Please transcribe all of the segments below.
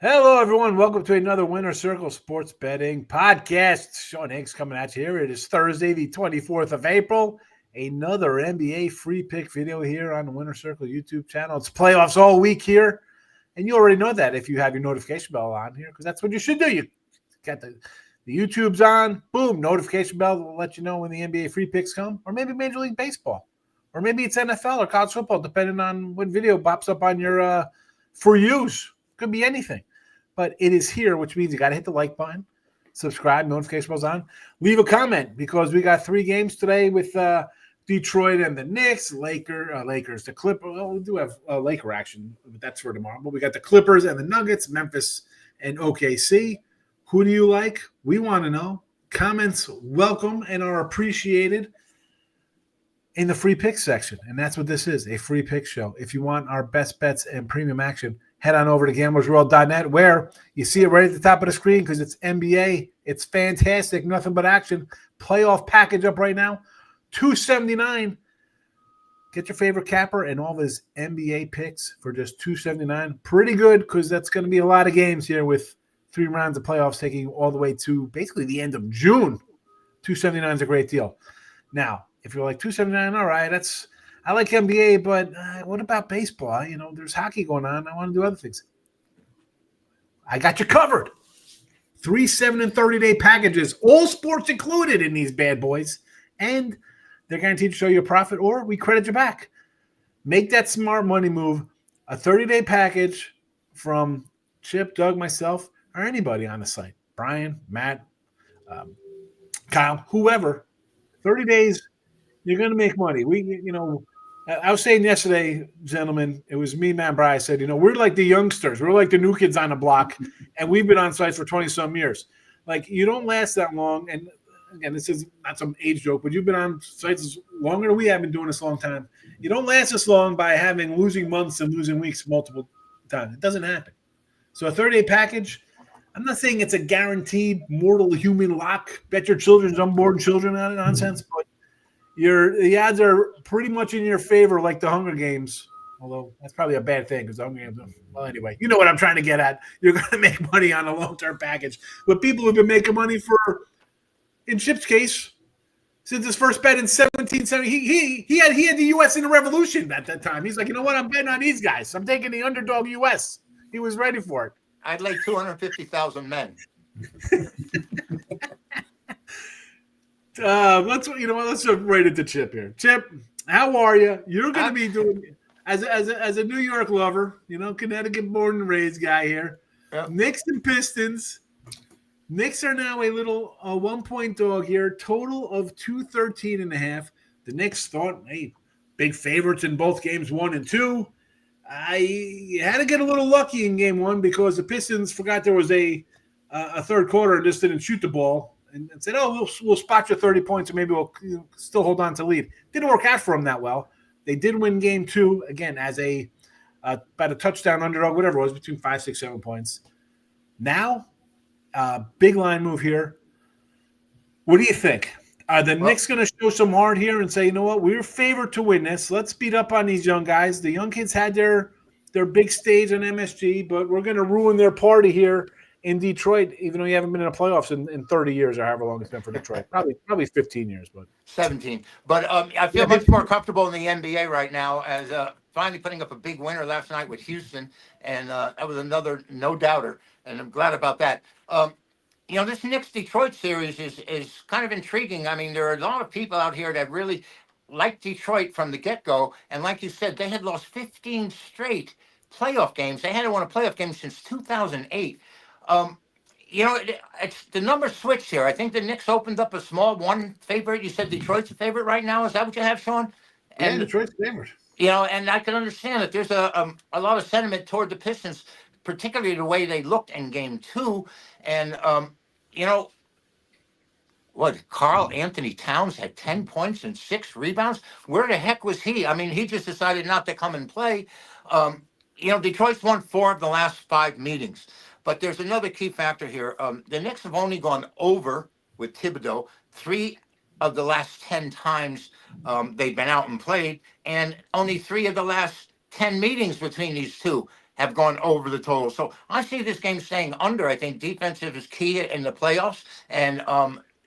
Hello, everyone. Welcome to another Winner Circle Sports Betting Podcast. Sean Higgs coming at you here. It is Thursday, the 24th of April. Another NBA free pick video here on the Winner Circle YouTube channel. It's playoffs all week here. And you already know that if you have your notification bell on here, because that's what you should do. You got the YouTube's on, boom, notification bell will let you know when the NBA free picks come, or maybe Major League Baseball, or maybe it's NFL or college football, depending on what video pops up on your for yous. Could be anything. But it is here, which means you got to hit the like button, subscribe, notification bells on, leave a comment because we got 3 games today with Detroit and the Knicks, Lakers, the Clippers. Well, we do have Laker action, but that's for tomorrow. But we got the Clippers and the Nuggets, Memphis and OKC. Who do you like? We want to know. Comments welcome and are appreciated in the free pick section. And that's what this is, a free pick show. If you want our best bets and premium action, head on over to gamblersworld.net where you see it right at the top of the screen because it's NBA. It's fantastic. Nothing but action. Playoff package up right now. $279. Get your favorite capper and all his NBA picks for just $279. Pretty good because that's going to be a lot of games here with 3 rounds of playoffs taking all the way to basically the end of June. $279 is a great deal. Now, if you're like $279, all right, I like NBA, but what about baseball? You know, there's hockey going on. I want to do other things. I got you covered. 3, 7, and 30-day packages, all sports included in these bad boys. And they're guaranteed to show you a profit or we credit you back. Make that smart money move. A 30-day package from Chip, Doug, myself, or anybody on the site. Brian, Matt, Kyle, whoever. 30 days, you're going to make money. I was saying yesterday, gentlemen, it was me, Matt, Brian. I said, we're like the youngsters. We're like the new kids on the block, and we've been on sites for 20-some years. Like, you don't last that long. And, again, this is not some age joke, but you've been on sites longer than we have been doing this a long time. You don't last this long by having losing months and losing weeks multiple times. It doesn't happen. So a 30-day package, I'm not saying it's a guaranteed mortal human lock, bet your children's unborn children on nonsense, but the odds are pretty much in your favor, like the Hunger Games. Although that's probably a bad thing because the Hunger Games. Well, anyway, you know what I'm trying to get at. You're going to make money on a long-term package. But people have been making money in Chip's case, since his first bet in 1770. He had the U.S. in the Revolution at that time. He's like, you know what? I'm betting on these guys. I'm taking the underdog U.S. He was ready for it. I'd lay 250,000 men. Let's jump right into Chip here. Chip, how are you? You're going to be doing as a New York lover, Connecticut born and raised guy here. Yep. Knicks and Pistons. Knicks are now a 1-point dog here. Total of 213.5. The Knicks thought, hey, big favorites in both games 1 and 2. I had to get a little lucky in game 1 because the Pistons forgot there was a third quarter and just didn't shoot the ball. And said, we'll spot you 30 points and maybe we'll still hold on to lead. Didn't work out for them that well. They did win game 2, again, as about a touchdown underdog, whatever it was, between 5, 6, 7 points. Now, big line move here. What do you think? Are the Knicks going to show some heart here and say, you know what, we're favored to win this. Let's beat up on these young guys. The young kids had their big stage on MSG, but we're going to ruin their party here in Detroit, even though you haven't been in the playoffs in 30 years or however long it's been for Detroit. Probably 15 years. But 17. But I feel much more comfortable in the NBA right now as finally putting up a big winner last night with Houston, and that was another no-doubter, and I'm glad about that. This Knicks-Detroit series is kind of intriguing. I mean, there are a lot of people out here that really like Detroit from the get-go, and like you said, they had lost 15 straight playoff games. They hadn't won a playoff game since 2008. It's the number switch here. I think the Knicks opened up a small 1 favorite. You said Detroit's a favorite right now. Is that what you have, Sean? And Detroit's favorite. And I can understand that there's a lot of sentiment toward the Pistons, particularly the way they looked in game 2. And, Karl Anthony Towns had 10 points and 6 rebounds. Where the heck was he? I mean, he just decided not to come and play. Detroit's won 4 of the last 5 meetings. But there's another key factor here. The Knicks have only gone over with Thibodeau 3 of the last 10 times they've been out and played, and only 3 of the last 10 meetings between these two have gone over the total. So I see this game staying under. I think defensive is key in the playoffs. And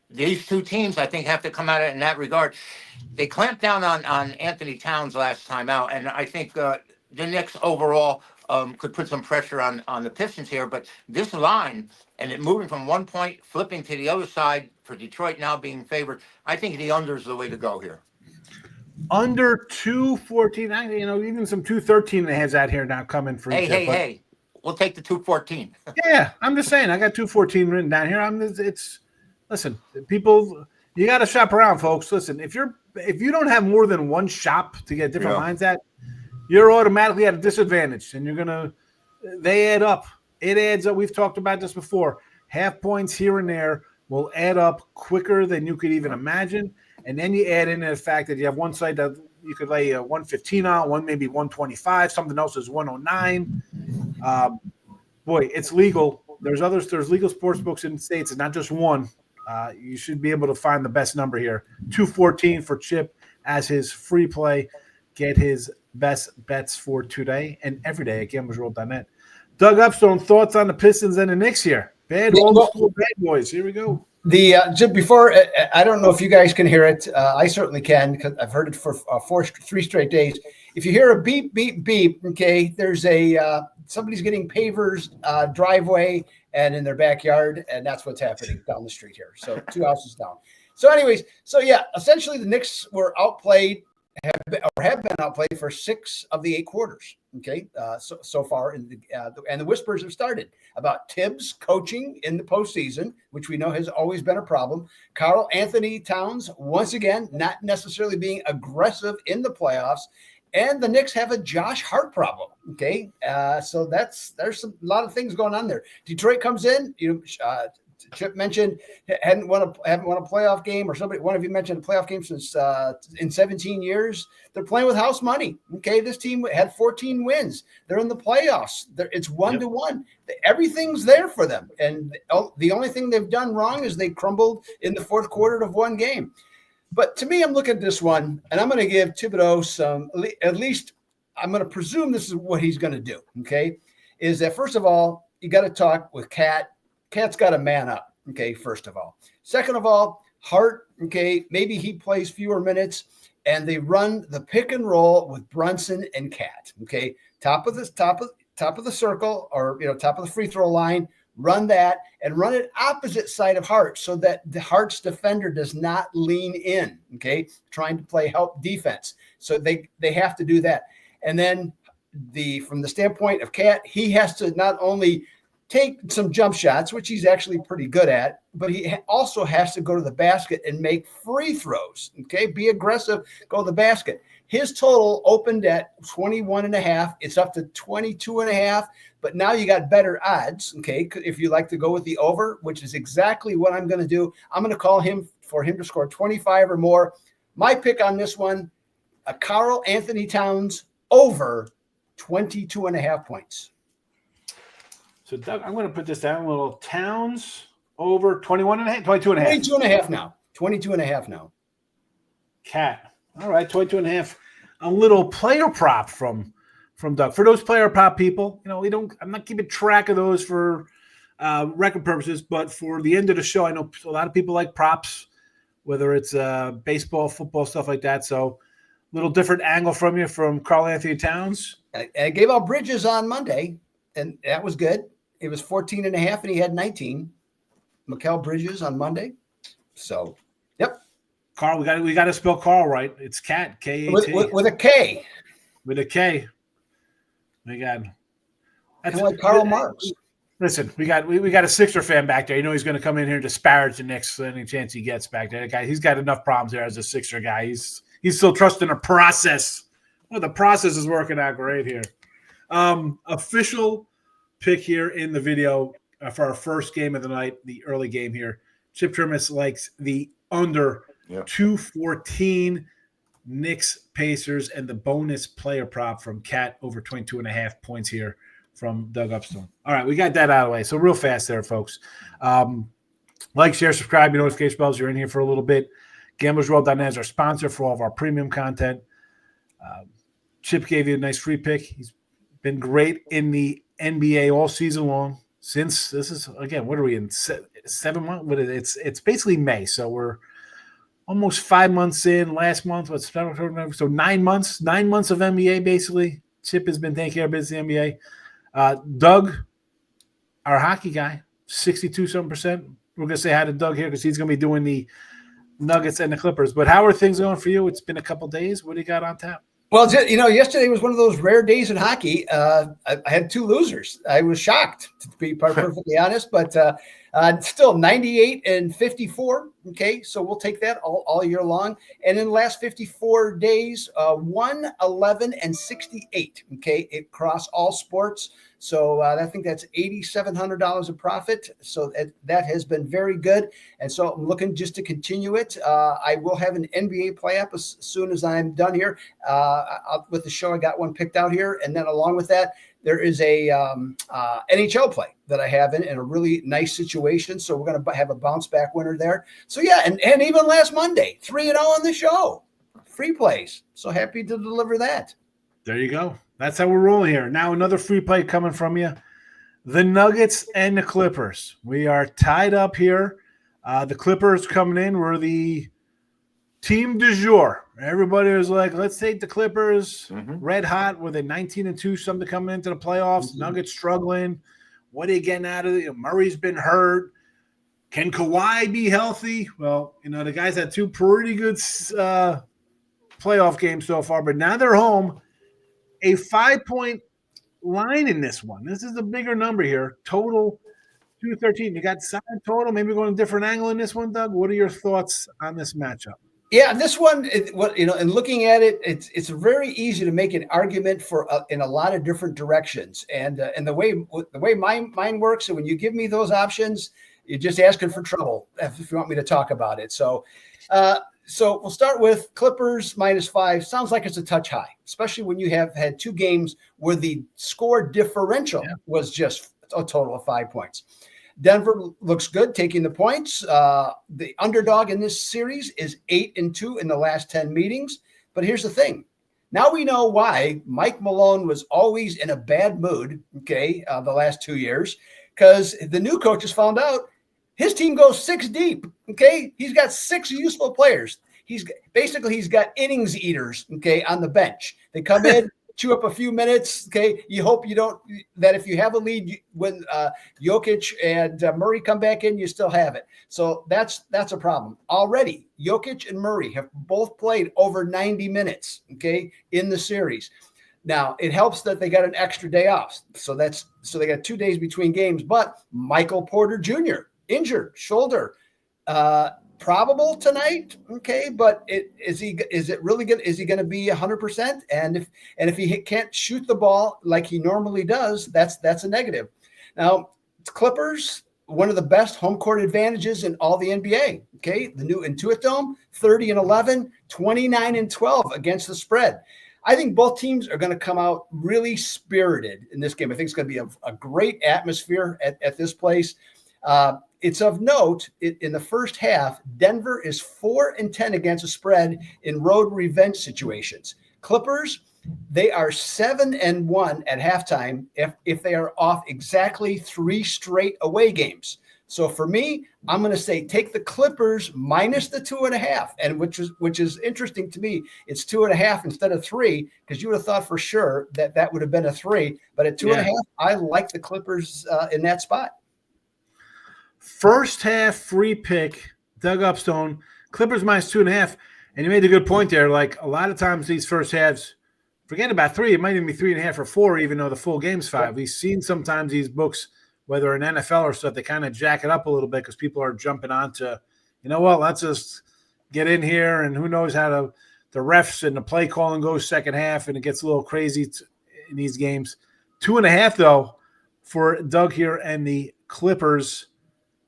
these two teams, I think, have to come at it in that regard. They clamped down on Anthony Towns last time out. And I think the Knicks overall could put some pressure on the Pistons here. But this line and it moving from 1 point, flipping to the other side for Detroit now being favored, I think the under is the way to go here. Under 214, even some 213 has out here now coming for each. Hey, we'll take the 214. Yeah, I'm just saying, I got 214 written down here. Listen, people, you got to shop around, folks. Listen, if you don't have more than one shop to get different lines at, you're automatically at a disadvantage, and they add up. It adds up. We've talked about this before. Half points here and there will add up quicker than you could even imagine. And then you add in the fact that you have one side that you could lay 115 on, one maybe 125, something else is 109. Boy, it's legal. There's legal sports books in the States, and not just one. You should be able to find the best number here. 214 for Chip as his free play. Get his best bets for today and every day at GamblesWorld.net. Doug Upstone, thoughts on the Pistons and the Knicks here? Old school bad boys. Here we go. Just before, I don't know if you guys can hear it. I certainly can because I've heard it for 3 straight days. If you hear a beep, beep, beep, okay, there's somebody's getting pavers driveway and in their backyard, and that's what's happening down the street here. So 2 houses down. So anyways, essentially the Knicks were outplayed, have been outplayed for 6 of the 8 quarters. Okay, so far, and the whispers have started about Tibbs coaching in the postseason, which we know has always been a problem. Karl Anthony Towns, once again, not necessarily being aggressive in the playoffs, and the Knicks have a Josh Hart problem. Okay, so there's a lot of things going on there. Detroit comes in, Chip mentioned haven't won a playoff game, or one of you mentioned a playoff game since in 17 years. They're playing with house money. Okay, this team had 14 wins. They're in the playoffs. It's 1-1. Everything's there for them, and the only thing they've done wrong is they crumbled in the fourth quarter of one game. But to me, I'm looking at this one, and I'm going to give Thibodeau some. At least I'm going to presume this is what he's going to do. Okay, is that first of all, you got to talk with Cat. Cat's got to man up, okay, first of all. Second of all, Hart, okay, maybe he plays fewer minutes, and they run the pick and roll with Brunson and Cat, okay? Top of the circle, or top of the free throw line, run that, and run it opposite side of Hart so that the Hart's defender does not lean in, okay, trying to play help defense. So they have to do that. And then from the standpoint of Cat, he has to not only take some jump shots, which he's actually pretty good at, but he also has to go to the basket and make free throws. Okay, be aggressive, go to the basket. His total opened at 21.5. It's up to 22.5, but now you got better odds. Okay, if you like to go with the over, which is exactly what I'm going to do. I'm going to call him for him to score 25 or more. My pick on this one, a Karl Anthony Towns over 22.5 points. So, Doug, I'm going to put this down a little. Towns over 21.5, 22.5. 22.5 now. 22.5 now. Cat. All right, 22.5. A little player prop from Doug. For those player prop people, I'm not keeping track of those for record purposes, but for the end of the show, I know a lot of people like props, whether it's baseball, football, stuff like that. So, a little different angle from you from Karl Anthony Towns. I gave out Bridges on Monday, and that was good. It was 14.5, and he had 19. Mikal Bridges on Monday. So, yep. Carl, we got to spell Carl right. It's Cat, K-A-T. With a K. With a K. We got. That's like Karl Marx. Listen, we got a Sixer fan back there. He's going to come in here and disparage the Knicks any chance he gets back there. That guy, he's got enough problems there as a Sixer guy. He's still trusting a process. Well, the process is working out great here. Official pick here in the video for our first game of the night, the early game here. Chip Chirimbes likes the under 214 Knicks Pacers, and the bonus player prop from Cat over 22.5 points here from Doug Upstone. All right, we got that out of the way. So real fast there, folks. Like, share, subscribe, your notification bells. You're in here for a little bit. GamblesWorld.net is our sponsor for all of our premium content. Chip gave you a nice free pick. He's been great in the NBA all season long. Since this is again, what are we in 7 months? It's basically May, so we're almost 5 months in. Last month was so 9 months. 9 months of NBA basically. Chip has been taking care of business in the NBA. Doug, our hockey guy, 62% We're gonna say hi to Doug here because he's gonna be doing the Nuggets and the Clippers. But how are things going for you? It's been a couple days. What do you got on tap? Well, yesterday was one of those rare days in hockey. I had two losers. I was shocked, to be perfectly honest, but still 98-54. Okay, so we'll take that all year long. And in the last 54 days, 111-68. Okay, across all sports. So I think that's $8,700 of profit. So that has been very good. And so I'm looking just to continue it. I will have an NBA play-up as soon as I'm done here with the show. I got one picked out here. And then along with that, there is a NHL play that I have in a really nice situation. So we're going to have a bounce back winner there. So yeah, and even last Monday, 3-0 on the show, free plays. So happy to deliver that. There you go. That's how we're rolling here. Now another free play coming from you. The Nuggets and the Clippers. We are tied up here. The Clippers coming in. We're the team du jour. Everybody was like, let's take the Clippers red hot with a 19-2, something coming into the playoffs. Nuggets struggling. What are you getting out of it? Murray's been hurt. Can Kawhi be healthy? Well, the guys had two pretty good playoff games so far, but now they're home. A 5-point line in this one. This is a bigger number here. Total 213. You got 7 total. Maybe going a different angle in this one, Doug. What are your thoughts on this matchup? Yeah, this one, and looking at it, it's very easy to make an argument for in a lot of different directions. And the way mine works, and when you give me those options, you're just asking for trouble if you want me to talk about it. So we'll start with Clippers -5. Sounds like it's a touch high, especially when you have had two games where the score differential was just a total of 5 points. Denver looks good taking the points. The underdog in this series is 8-2 in the last 10 meetings. But here's the thing. Now we know why Mike Malone was always in a bad mood, the last 2 years, because the new coaches found out his team goes 6 deep, He's got 6 useful players. He's got innings eaters, on the bench. They come in, chew up a few minutes, You hope that if you have a lead, when Jokic and Murray come back in, you still have it. So that's a problem. Already, Jokic and Murray have both played over 90 minutes, in the series. Now, it helps that they got an extra day off. So they got 2 days between games, but Michael Porter Jr., injured shoulder, probable tonight. But is he really good? Is he going to be 100%? And if he can't shoot the ball like he normally does, that's a negative. Now, Clippers, one of the best home court advantages in all the NBA. The new Intuit Dome, 30-11, 29-12 against the spread. I think both teams are going to come out really spirited in this game. I think it's going to be a great atmosphere at this place. It's of note in the first half, Denver is 4-10 against the spread in road revenge situations. Clippers, they are 7-1 at halftime if they are off exactly 3 straight away games. So for me, I'm going to say take the Clippers minus the 2.5, and which is interesting to me. It's 2.5 instead of 3, because you would have thought for sure that would have been a 3. But at 2.5, I like the Clippers in that spot. First half free pick, Doug Upstone, Clippers -2.5. And you made a good point there. Like a lot of times these first halves, forget about 3. It might even be 3.5 or 4, even though the full game's 5. We've seen sometimes these books, whether in NFL or stuff, they kind of jack it up a little bit because people are jumping on to, let's just get in here, and who knows how the refs and the play calling goes second half, and it gets a little crazy in these games. 2.5, though, for Doug here and the Clippers.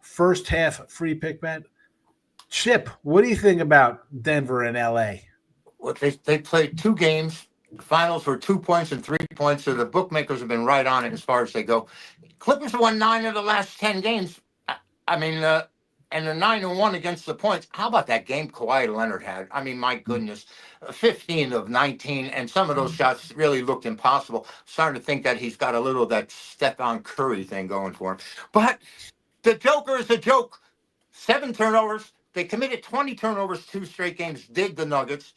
First half free pick bet. Chip, what do you think about Denver and LA? Well, they played 2 games. The finals were 2 points and 3 points, so the bookmakers have been right on it as far as they go. Clippers won 9 of the last 10 games. I mean, and they're 9-1 against the points. How about that game Kawhi Leonard had? I mean, my goodness, 15 of 19, and some of those shots really looked impossible. Starting to think that he's got a little of that Stephen Curry thing going for him. But the Joker is a joke. 7 turnovers. They committed 20 turnovers 2 straight games. Dig the Nuggets.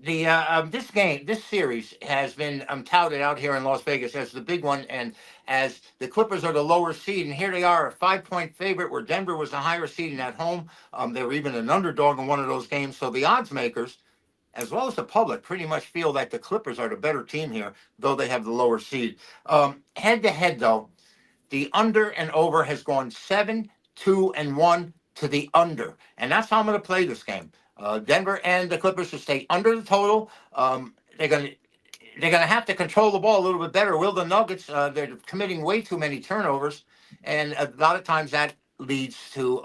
This series has been touted out here in Las Vegas as the big one, and as the Clippers are the lower seed, and here they are, a 5-point favorite, where Denver was the higher seed and at home. They were even an underdog in one of those games. So the odds makers, as well as the public, pretty much feel that the Clippers are the better team here, though they have the lower seed. Head to head, though, the under and over has gone 7, 2, and 1 to the under, and that's how I'm going to play this game. Denver and the Clippers should stay under the total. They're going to have to control the ball a little bit better. Will the Nuggets? They're committing way too many turnovers, and a lot of times that leads to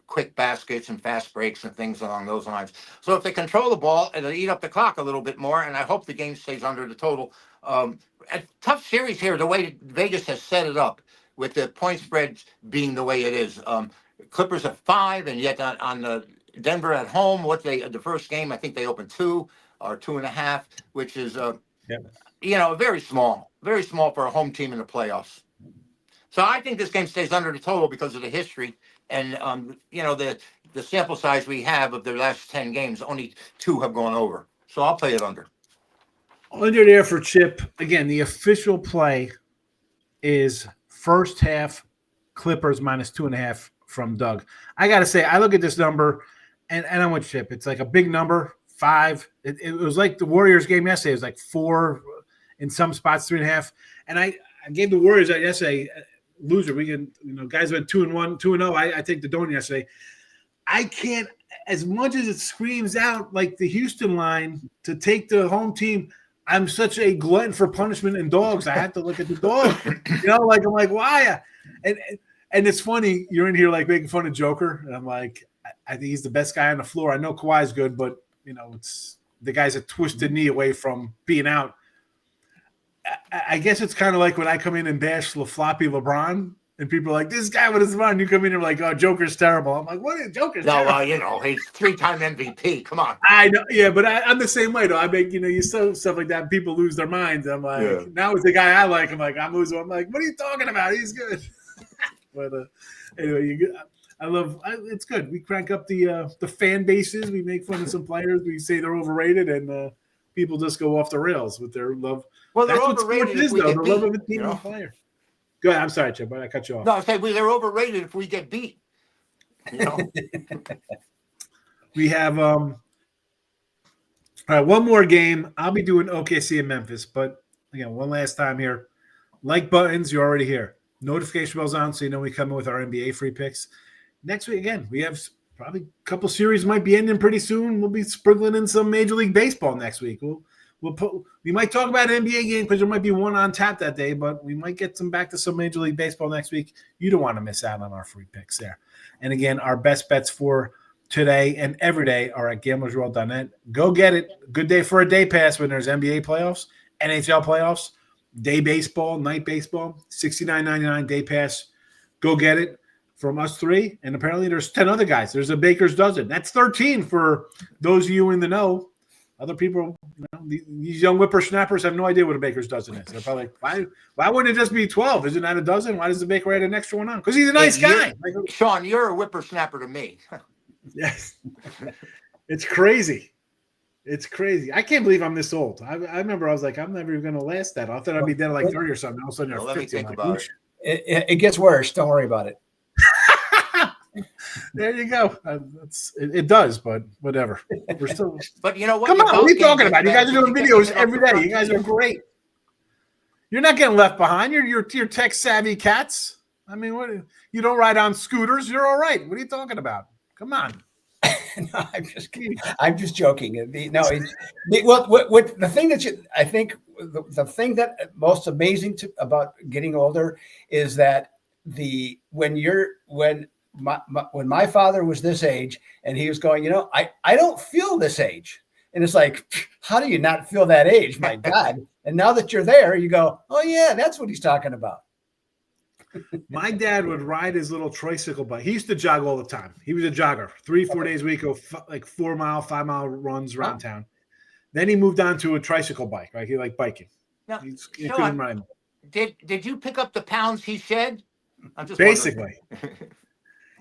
quick baskets and fast breaks and things along those lines. So if they control the ball, it'll eat up the clock a little bit more, and I hope the game stays under the total. A tough series here, the way Vegas has set it up, with the point spread being the way it is. Clippers are 5, and yet on the Denver at home, the first game, I think they opened 2 or 2.5, which is very small for a home team in the playoffs. So I think this game stays under the total because of the history and the sample size we have of their last 10 games. Only 2 have gone over, so I'll play it under. Under there for Chip. Again, the official play is first half Clippers minus 2.5 from Doug. I got to say, I look at this number, and I'm with Chip. It's like a big number, 5. It was like the Warriors game yesterday. It was like 4 in some spots, 3.5. And I gave the Warriors that yesterday. Loser. We can, guys went 2-1, 2-0. I take the donut yesterday. I can't, as much as it screams out like the Houston line to take the home team. I'm such a glutton for punishment and dogs. I have to look at the dog. I'm like, why? And it's funny, you're in here like making fun of Joker, and I'm like, I think he's the best guy on the floor. I know Kawhi's good, but it's the guy's a twisted knee away from being out. I guess it's kind of like when I come in and bash floppy LeBron, and people are like, this guy with his run. You come in and like, oh, Joker's terrible. I'm like, what is Joker's terrible? He's 3-time MVP. Come on. I know, yeah, but I'm the same way, though. I make, you say stuff like that, and people lose their minds. I'm like, Now it's the guy I like. I'm like, I'm losing. I'm like, what are you talking about? He's good. But anyway, it's good. We crank up the fan bases. We make fun of some players. We say they're overrated, and people just go off the rails with their love. Well, they're overrated if we get beat. The love of a team and player. Go ahead. I'm sorry, Chip, but I cut you off. No, I say they're overrated if we get beat. We have all right, one more game. I'll be doing OKC and Memphis, but again, one last time here. Like buttons, you're already here. Notification bells on, so you know we come in with our NBA free picks. Next week, again, we have probably a couple series might be ending pretty soon. We'll be sprinkling in some Major League Baseball next week. We might talk about an NBA game because there might be one on tap that day, but we might get back to some Major League Baseball next week. You don't want to miss out on our free picks there. And again, our best bets for today and every day are at gamblersworld.net. Go get it. Good day for a day pass when there's NBA playoffs, NHL playoffs, day baseball, night baseball, $69.99 day pass. Go get it from us 3. And apparently there's 10 other guys. There's a baker's dozen. That's 13 for those of you in the know. Other people, these young whippersnappers have no idea what a baker's dozen is. They're probably like, why wouldn't it just be 12? Isn't that a dozen? Why does the baker add an extra one on? Because he's a nice guy. Sean, you're a whippersnapper to me. Yes. It's crazy. It's crazy. I can't believe I'm this old. I remember I was like, I'm never even going to last that. I thought I'd be dead at like 30 or something. All of a sudden, let me think about it. It gets worse. Don't worry about it. There you go. It does, but whatever. We're still. But you know what? Come on, what are you talking about? You guys are doing videos every day. You guys are great. You're not getting left behind. You're tech savvy cats. I mean, what? You don't ride on scooters. You're all right. What are you talking about? Come on. No, I'm just joking. What the thing that I think the thing that most amazing about getting older is that when my father was this age and he was going, I don't feel this age. And it's like, how do you not feel that age? My God. And now that you're there, you go, oh yeah, that's what he's talking about. My dad would ride his little tricycle bike. He used to jog all the time. He was a jogger, 3-4 days a week, like 4-mile, 5-mile runs around town. Then he moved on to a tricycle bike. Right, he liked biking. Now, He couldn't ride. Did you pick up the pounds he shed? I'm just basically.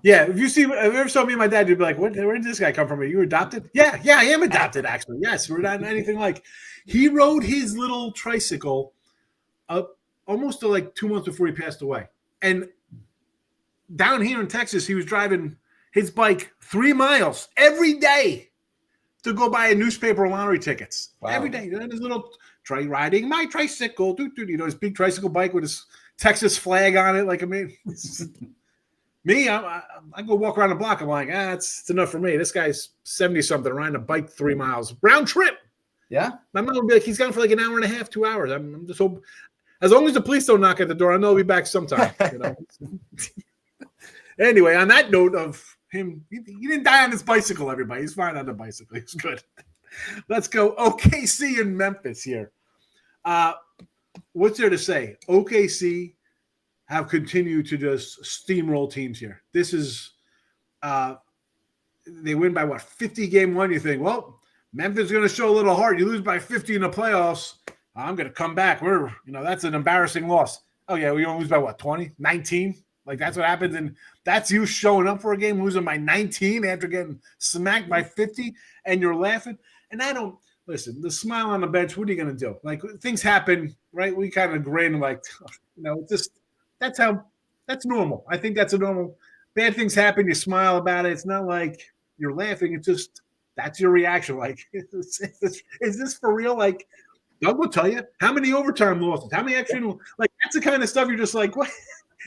Yeah, if you ever saw me and my dad, you'd be like, where did this guy come from? Are you adopted? Yeah, I am adopted, actually. Yes, we're not anything like. He rode his little tricycle up almost to like 2 months before he passed away. And down here in Texas, he was driving his bike 3 miles every day to go buy a newspaper lottery tickets. Wow. Every day. And his little riding my tricycle, his big tricycle bike with his Texas flag on it. Like, I mean, me, I go walk around the block. I'm like, it's enough for me. This guy's 70-something riding a bike 3 miles. Round trip. Yeah. My mom would be like, he's gone for like an hour and a half, 2 hours. I'm just hoping. As long as the police don't knock at the door, I know he'll be back sometime. Anyway, on that note of him, he didn't die on his bicycle, everybody. He's fine on the bicycle. He's good. Let's go OKC and Memphis here. What's there to say? OKC have continued to just steamroll teams here. This is they win by 50 game one. You think, well, Memphis is going to show a little heart. You lose by 50 in the playoffs. I'm going to come back. That's an embarrassing loss. Oh, yeah, we only lose by 20? 19? Like, that's what happens. And that's you showing up for a game, losing by 19 after getting smacked by 50, and you're laughing. And listen, the smile on the bench, what are you going to do? Like, things happen, right? We kind of grin like, that's normal. I think that's a normal. Bad things happen, you smile about it. It's not like you're laughing. It's just, that's your reaction. Like, is this for real? Like, Doug will tell you how many overtime losses, how many extra, like, that's the kind of stuff you're just like, what?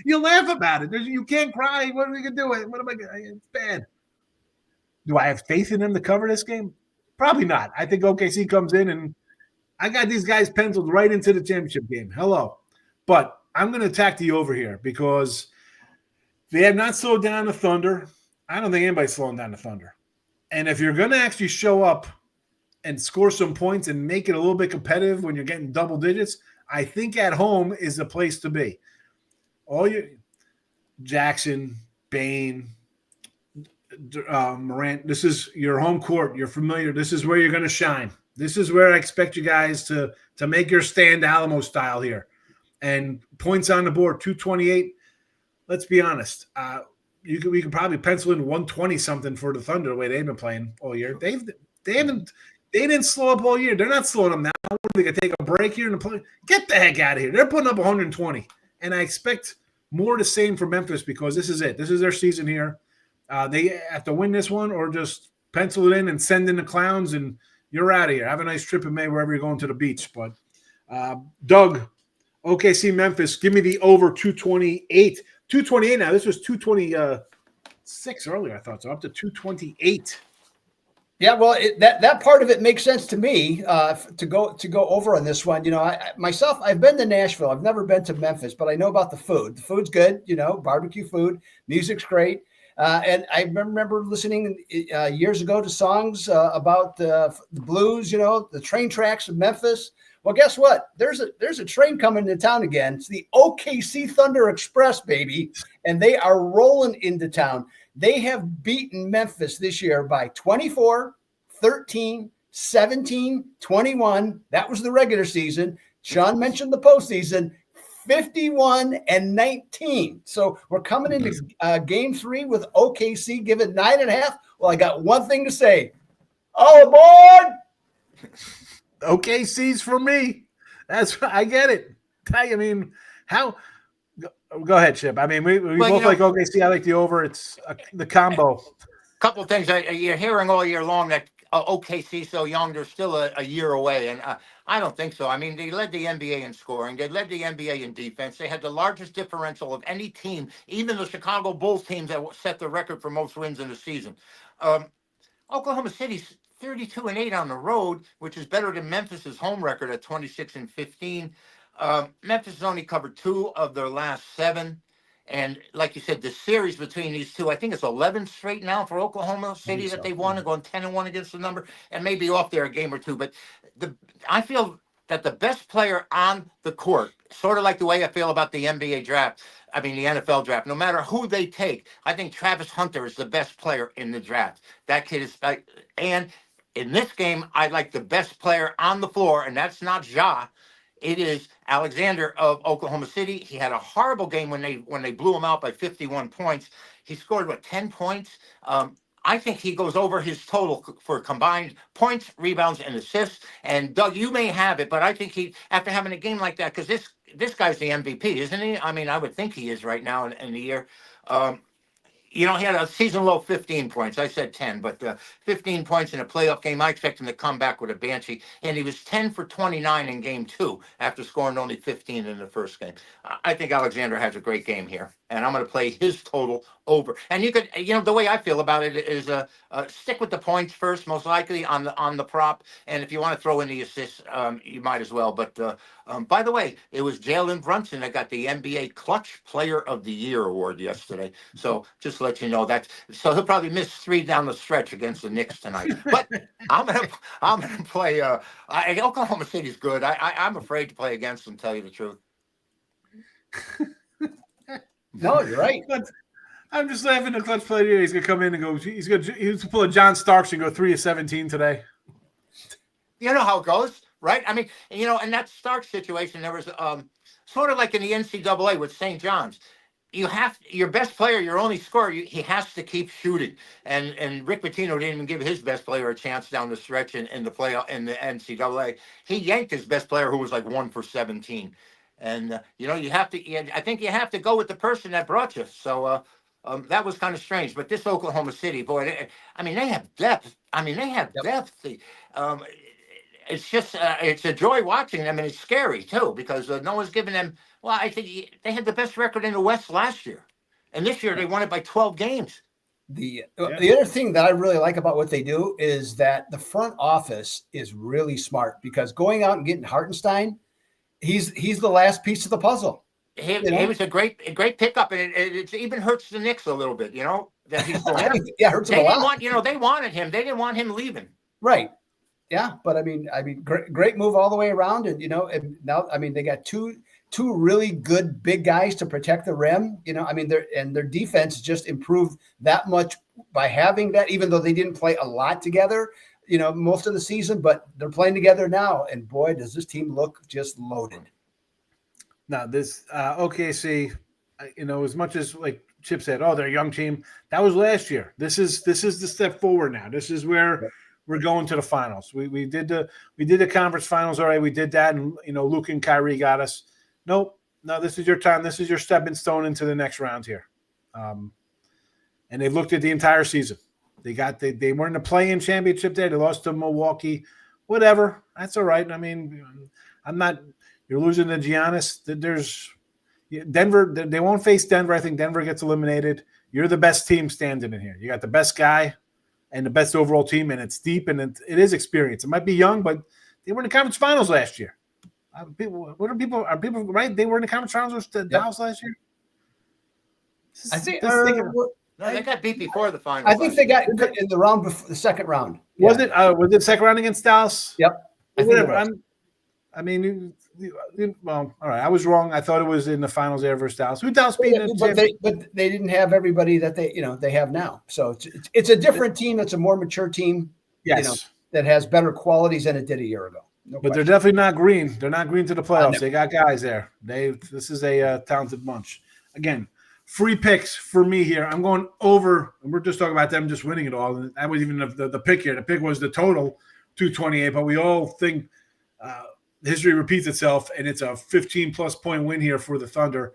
You laugh about it. You can't cry. What are we going to do? What am I going to do? It's bad. Do I have faith in them to cover this game? Probably not. I think OKC comes in, and I got these guys penciled right into the championship game. Hello. But I'm going to attack the over here because they have not slowed down the Thunder. I don't think anybody's slowing down the Thunder. And if you're going to actually show up and score some points and make it a little bit competitive when you're getting double digits, I think at home is the place to be. Jackson, Bane, Morant, this is your home court. You're familiar. This is where you're going to shine. This is where I expect you guys to make your stand Alamo style here. And points on the board, 228. Let's be honest. We could probably pencil in 120 something for the Thunder the way they've been playing all year. They didn't slow up all year. They're not slowing them now. They could take a break here and play. Get the heck out of here. They're putting up 120. And I expect more the same for Memphis because this is it. This is their season here. They have to win this one or just pencil it in and send in the clowns and you're out of here. Have a nice trip in May wherever you're going to the beach. But Doug, OKC Memphis, give me the over 228. 228 now. This was 226 earlier, I thought. So up to 228. Yeah, well, that part of it makes sense to me to go over on this one. I've been to Nashville. I've never been to Memphis, but I know about the food. The food's good, barbecue food. Music's great. And I remember listening years ago to songs about the blues, the train tracks of Memphis. Well, guess what? There's a train coming to town again. It's the OKC Thunder Express, baby, and they are rolling into town. They have beaten Memphis this year by 24, 13, 17, 21. That was the regular season. Sean mentioned the postseason, 51 and 19. So we're coming into game 3 with OKC giving 9.5. Well, I got one thing to say. All aboard! OKC's for me. I get it. I mean, how? Go ahead, Chip. I mean, we both like OKC. I like the over. It's the combo. Couple of things. You're hearing all year long that OKC so young, they're still a year away. And I don't think so. I mean, they led the NBA in scoring. They led the NBA in defense. They had the largest differential of any team, even the Chicago Bulls teams that set the record for most wins in the season. Oklahoma City's 32-8 on the road, which is better than Memphis's home record at 26-15. Memphis has only covered 2 of their last 7. And like you said, the series between these two, I think it's 11 straight now for Oklahoma City that they've won and gone 10-1 against the number, and maybe off there a game or two. But I feel that the best player on the court, sort of like the way I feel about the NBA draft, I mean, the NFL draft, no matter who they take, I think Travis Hunter is the best player in the draft. That kid is, and in this game, I like the best player on the floor, and that's not Ja. It is Alexander of Oklahoma City. He had a horrible game when they blew him out by 51 points. He scored 10 points. I think he goes over his total for combined points, rebounds, and assists. And Doug, you may have it, but I think he, after having a game like that, because this guy's the MVP, isn't he? I mean, I would think he is right now in the year. He had a season low 15 points. I said 10, but 15 points in a playoff game. I expect him to come back with a banshee. And he was 10 for 29 in game 2 after scoring only 15 in the first game. I think Alexander has a great game here, and I'm going to play his total over. And you could, the way I feel about it is stick with the points first, most likely on the prop. And if you want to throw in the assists, you might as well. But by the way, it was Jalen Brunson that got the NBA Clutch Player of the Year award yesterday. So just to let you know that. So he'll probably miss 3 down the stretch against the Knicks tonight. But I'm gonna play. Oklahoma City's good. I'm afraid to play against them. Tell you the truth. No, you're right. But I'm just laughing. The Clutch Player, he's gonna come in and go. He's gonna pull a John Starks and go 3 of 17 today. You know how it goes, right? I mean, in that Starks situation, there was sort of like in the NCAA with St. John's. Your best player, your only scorer, he has to keep shooting. And Rick Pitino didn't even give his best player a chance down the stretch in the playoff in the NCAA. He yanked his best player, who was like 1 for 17. And you have to. I think you have to go with the person that brought you. So that was kind of strange. But this Oklahoma City, boy, they have depth. Depth. It's just it's a joy watching them, and it's scary too because no one's giving them. Well, I think they had the best record in the West last year, and this year they won it by 12 games. The other thing that I really like about what they do is that the front office is really smart because going out and getting Hartenstein, he's the last piece of the puzzle. He was a great pickup, and it even hurts the Knicks a little bit, that he's going. Yeah, it hurts them a lot. They wanted him. They didn't want him leaving. Right. Yeah, but I mean, great move all the way around, and and now they got two really good big guys to protect the rim. Their defense just improved that much by having that, even though they didn't play a lot together, most of the season, but they're playing together now, and boy, does this team look just loaded. Now this OKC, as much as like Chip said, they're a young team. That was last year. This is the step forward now. This is where we're going to the finals. We did the conference finals already. We did that, and Luke and Kyrie got us. Nope. No, this is your time. This is your stepping stone into the next round here. And they've looked at the entire season. They were in the play-in championship there. They lost to Milwaukee. Whatever. That's all right. I mean, I'm not – you're losing to Giannis. There's Denver. They won't face Denver. I think Denver gets eliminated. You're the best team standing in here. You got the best guy and the best overall team, and it's deep, and it is experience. It might be young, but they were in the conference finals last year. Are people right? They were in the conference finals with Dallas last year. I think they got beat before the finals. I think they got in the round before the second round. Was it? Was it second round against Dallas? Yep. Whatever. Well, all right. I was wrong. I thought it was in the finals there versus Dallas. Who Dallas beat? But they didn't have everybody that they have now. So it's a different team. It's a more mature team. Yes. That has better qualities than it did a year ago. No but question. They're definitely not green. They're not green to the playoffs. They got guys there. This is a talented bunch. Again, free picks for me here. I'm going over. And we're just talking about them just winning it all. And that was even the pick here. The pick was the total 228. But we all think history repeats itself, and it's a 15-plus point win here for the Thunder.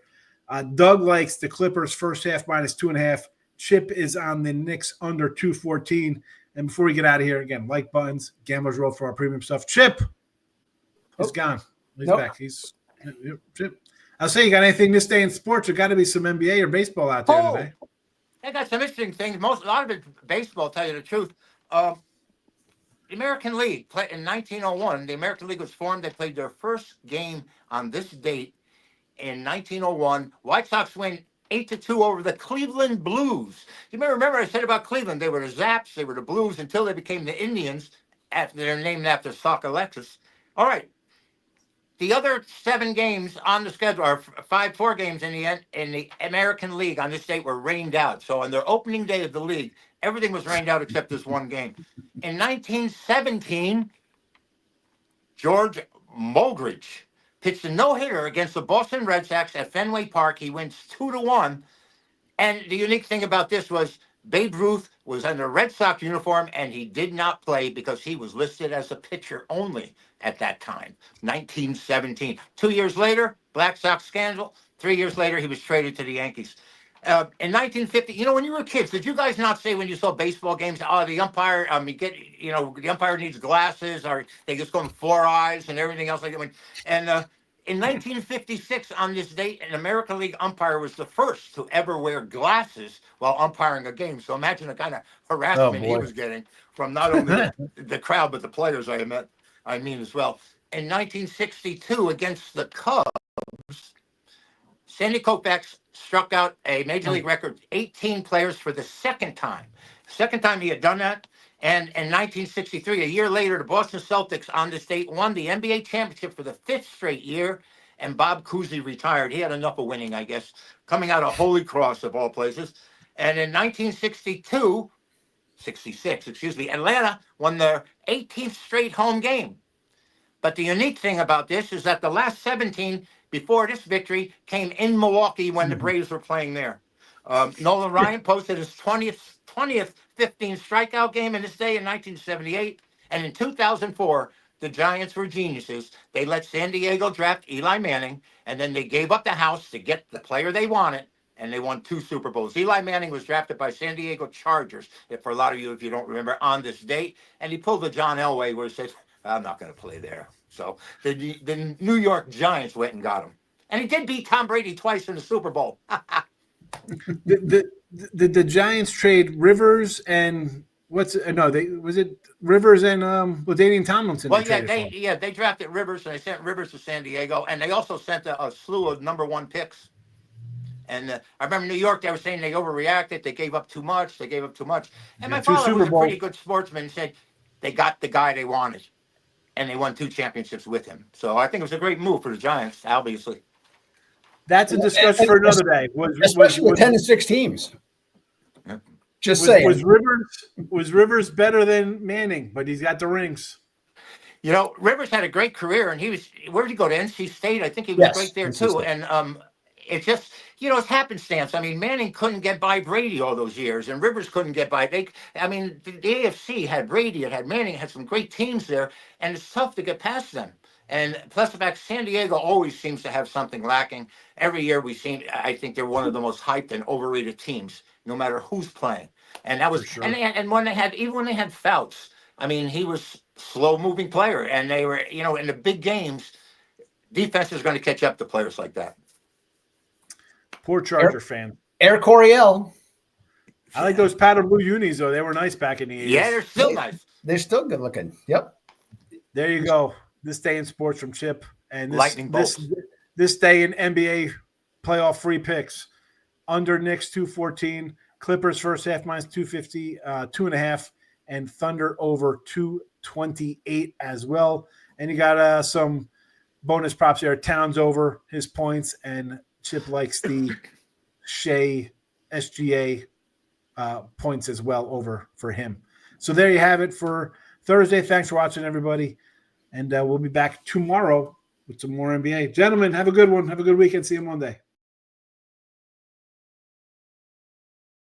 Doug likes the Clippers first half minus 2.5. Chip is on the Knicks under 214. And before we get out of here, again, like buttons, Gamblers Roll for our premium stuff. Chip is gone. He's back. Chip. I'll say, you got anything this day in sports? There got to be some NBA or baseball out there today. They got some interesting things. A lot of it baseball, tell you the truth. The American League, in 1901, the American League was formed. They played their first game on this date in 1901. White Sox win 8-2 over the Cleveland Blues. You may remember I said about Cleveland, they were the Zaps, they were the Blues until they became the Indians. They're named after Sock Alexis. All right. The other 7 games on the schedule, or 4 games in the American League on this date, were rained out. So on their opening day of the league, everything was rained out except this one game. In 1917, George Mogridge pitched a no-hitter against the Boston Red Sox at Fenway Park. He wins 2-1. And the unique thing about this was Babe Ruth was in a Red Sox uniform, and he did not play because he was listed as a pitcher only at that time, 1917. 2 years later, Black Sox scandal. 3 years later, he was traded to the Yankees. In 1950, when you were kids, did you guys not say when you saw baseball games, the umpire, the umpire needs glasses, or they just go in 4 eyes and everything else like that? In 1956, on this date, an American League umpire was the first to ever wear glasses while umpiring a game. So imagine the kind of harassment he was getting from not only the crowd, but the players, I mean as well. In 1962, against the Cubs, Sandy Koufax struck out a Major League record 18 players for the second time. Second time he had done that. And in 1963, a year later, the Boston Celtics on this date won the NBA championship for the 5th straight year, and Bob Cousy retired. He had enough of winning, I guess, coming out of Holy Cross of all places. And in 66, Atlanta won their 18th straight home game. But the unique thing about this is that the last 17 before this victory came in Milwaukee when the Braves were playing there. Nolan Ryan posted his 20th 15 strikeout game in this day in 1978. And in 2004, the Giants were geniuses. They let San Diego draft Eli Manning, and then they gave up the house to get the player they wanted, and they won 2 Super Bowls. Eli Manning was drafted by San Diego Chargers, for a lot of you, if you don't remember, on this date. And he pulled the John Elway where he said, I'm not going to play there. So the New York Giants went and got him. And he did beat Tom Brady twice in the Super Bowl. The Giants trade Rivers and Rivers and LaDainian Tomlinson? Well, they drafted Rivers, and they sent Rivers to San Diego, and they also sent a slew of number 1 picks. And I remember New York, they were saying they overreacted, they gave up too much. And my father was a pretty good sportsman and said they got the guy they wanted, and they won 2 championships with him. So I think it was a great move for the Giants, obviously. That's a discussion for another day. Especially with 10 and 6 teams. Just saying. Was Rivers better than Manning? But he's got the rings. Rivers had a great career, and where did he go, to NC State? I think he was great there too. And it's just, it's happenstance. I mean, Manning couldn't get by Brady all those years, and Rivers couldn't get by. The AFC had Brady, it had Manning, it had some great teams there, and it's tough to get past them. And plus the fact San Diego always seems to have something lacking. Every year I think they're one of the most hyped and overrated teams, no matter who's playing. And that was, sure. And when they had Fouts, I mean, he was slow moving player, and they were, in the big games, defense is going to catch up to players like that. Poor Charger fan. Air Coryell. I like those powder blue unis, though. They were nice back in the 80s. Yeah, they're still nice. They're still good looking. Yep. There you go. This day in sports from Chip, and Lightning bolts. This day in NBA playoff free picks. Under Knicks 214, Clippers first half minus 250, 2.5, and Thunder over 228 as well. And you got some bonus props here. Towns over his points, and Chip likes the Shea SGA points as well over for him. So there you have it for Thursday. Thanks for watching, everybody. And we'll be back tomorrow with some more NBA. Gentlemen, have a good one. Have a good weekend. See you Monday.